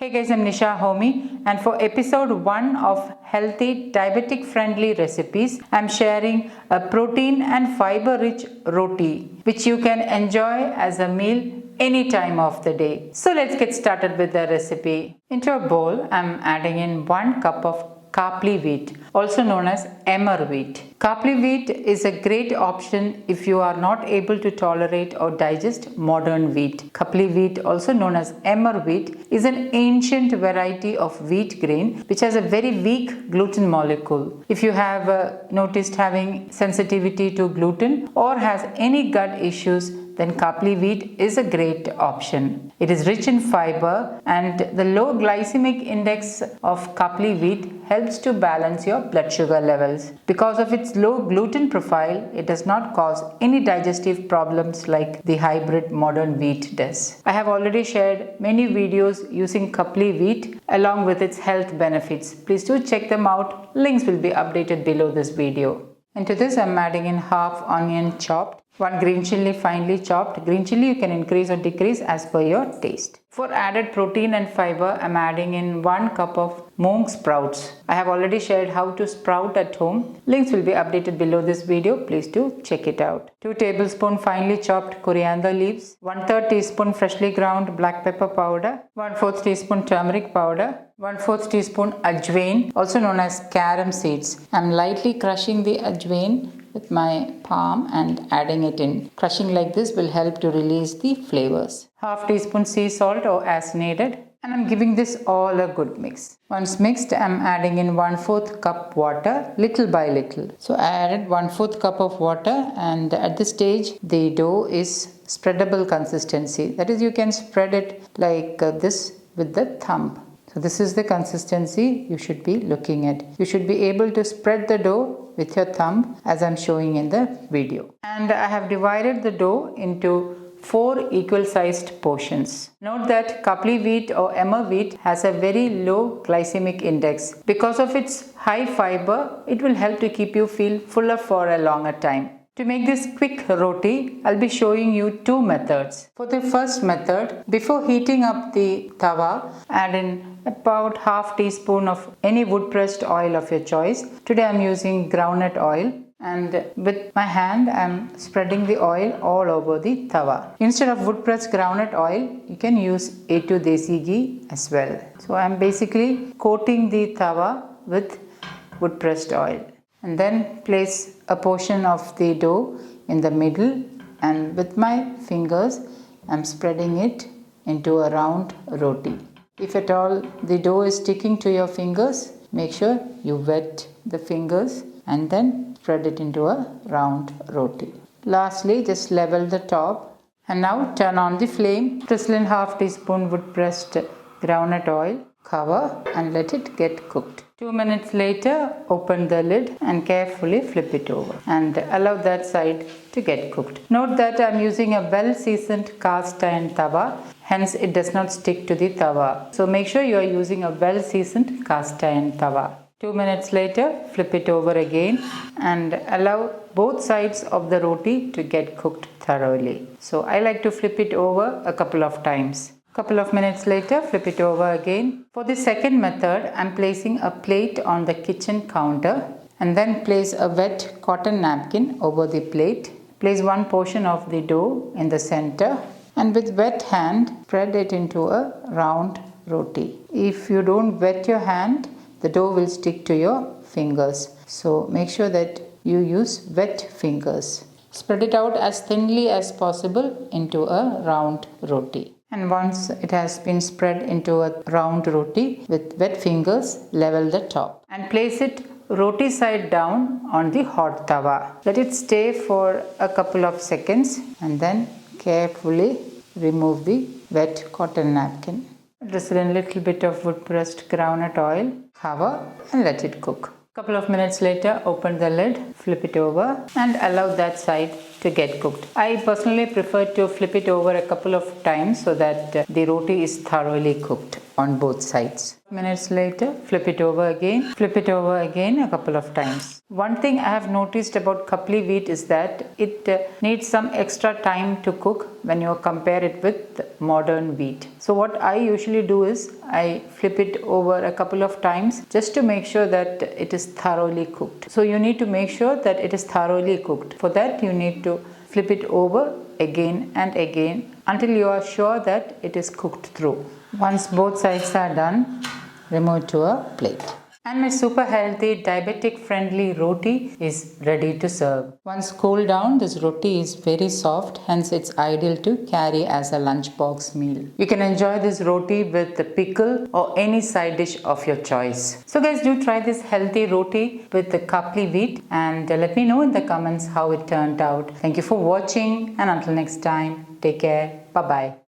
Hey guys, I'm Nisa Homey, and for episode 1 of Healthy Diabetic Friendly Recipes, I'm sharing a protein and fiber rich roti which you can enjoy as a meal any time of the day. So let's get started with the recipe. Into a bowl, I'm adding in 1 cup of Khapli wheat, also known as emmer wheat. Khapli wheat is a great option if you are not able to tolerate or digest modern wheat. Khapli wheat, also known as emmer wheat, is an ancient variety of wheat grain which has a very weak gluten molecule. If you have noticed having sensitivity to gluten or has any gut issues, then Khapli wheat is a great option. It is rich in fiber, and the low glycemic index of Khapli wheat helps to balance your blood sugar levels. Because of its low gluten profile, it does not cause any digestive problems like the hybrid modern wheat does. I have already shared many videos using Khapli wheat along with its health benefits. Please do check them out. Links will be updated below this video. Into this, I'm adding in half onion chopped, 1 green chilli finely chopped. Green chilli you can increase or decrease as per your taste. For added protein and fiber, I'm adding in 1 cup of mung sprouts. I have already shared how to sprout at home. Links will be updated below this video. Please do check it out. 2 tablespoons finely chopped coriander leaves, 1/3 teaspoon freshly ground black pepper powder, 1/4 teaspoon turmeric powder, 1/4 teaspoon ajwain, also known as carom seeds. I'm lightly crushing the ajwain with my palm and adding it in. Crushing like this will help to release the flavors. Half teaspoon sea salt or as needed. And I'm giving this all a good mix. Once mixed, I'm adding in 1/4 cup water, little by little. So I added 1/4 cup of water, and at this stage, the dough is spreadable consistency. That is, you can spread it like this with the thumb. So this is the consistency you should be looking at. You should be able to spread the dough with your thumb as I'm showing in the video. And I have divided the dough into 4 equal sized portions. Note that Khapli wheat or emmer wheat has a very low glycemic index. Because of its high fiber, it will help to keep you feel fuller for a longer time. To make this quick roti, I'll be showing you 2 methods. For the first method, before heating up the tawa, add in about half teaspoon of any wood pressed oil of your choice. Today I'm using groundnut oil, and with my hand I'm spreading the oil all over the tawa. Instead of wood pressed groundnut oil, you can use A2 desi ghee as well. So I'm basically coating the tawa with wood pressed oil, and then place a portion of the dough in the middle, and with my fingers I'm spreading it into a round roti. If at all the dough is sticking to your fingers, make sure you wet the fingers and then spread it into a round roti. Lastly, just level the top, and now turn on the flame. Drizzle in half teaspoon wood pressed groundnut oil, cover and let it get cooked. 2 minutes later, open the lid and carefully flip it over and allow that side to get cooked. Note that I'm using a well seasoned cast iron tawa, hence it does not stick to the tawa. So make sure you are using a well seasoned cast iron tawa. 2 minutes later, flip it over again and allow both sides of the roti to get cooked thoroughly. So I like to flip it over a couple of times. Couple of minutes later, flip it over again. For the second method, I'm placing a plate on the kitchen counter and then place a wet cotton napkin over the plate. Place 1 portion of the dough in the center, and with wet hand, spread it into a round roti. If you don't wet your hand, the dough will stick to your fingers. So make sure that you use wet fingers. Spread it out as thinly as possible into a round roti. And once it has been spread into a round roti with wet fingers, level the top and place it roti side down on the hot tawa. Let it stay for a couple of seconds and then carefully remove the wet cotton napkin. Drizzle in a little bit of wood pressed groundnut oil, cover and let it cook. Couple of minutes later, open the lid, flip it over and allow that side to get cooked. I personally prefer to flip it over a couple of times so that the roti is thoroughly cooked on both sides. Minutes later, flip it over again a couple of times. One thing I have noticed about Khapli wheat is that it needs some extra time to cook when you compare it with modern wheat. So what I usually do is I flip it over a couple of times just to make sure that it is thoroughly cooked. So you need to make sure that it is thoroughly cooked. For that you need to flip it over again and again until you are sure that it is cooked through. Once both sides are done, remove to a plate. And my super healthy, diabetic friendly roti is ready to serve. Once cooled down, this roti is very soft, hence it's ideal to carry as a lunchbox meal. You can enjoy this roti with the pickle or any side dish of your choice. So guys, do try this healthy roti with the Khapli wheat and let me know in the comments how it turned out. Thank you for watching and until next time, take care. Bye-bye.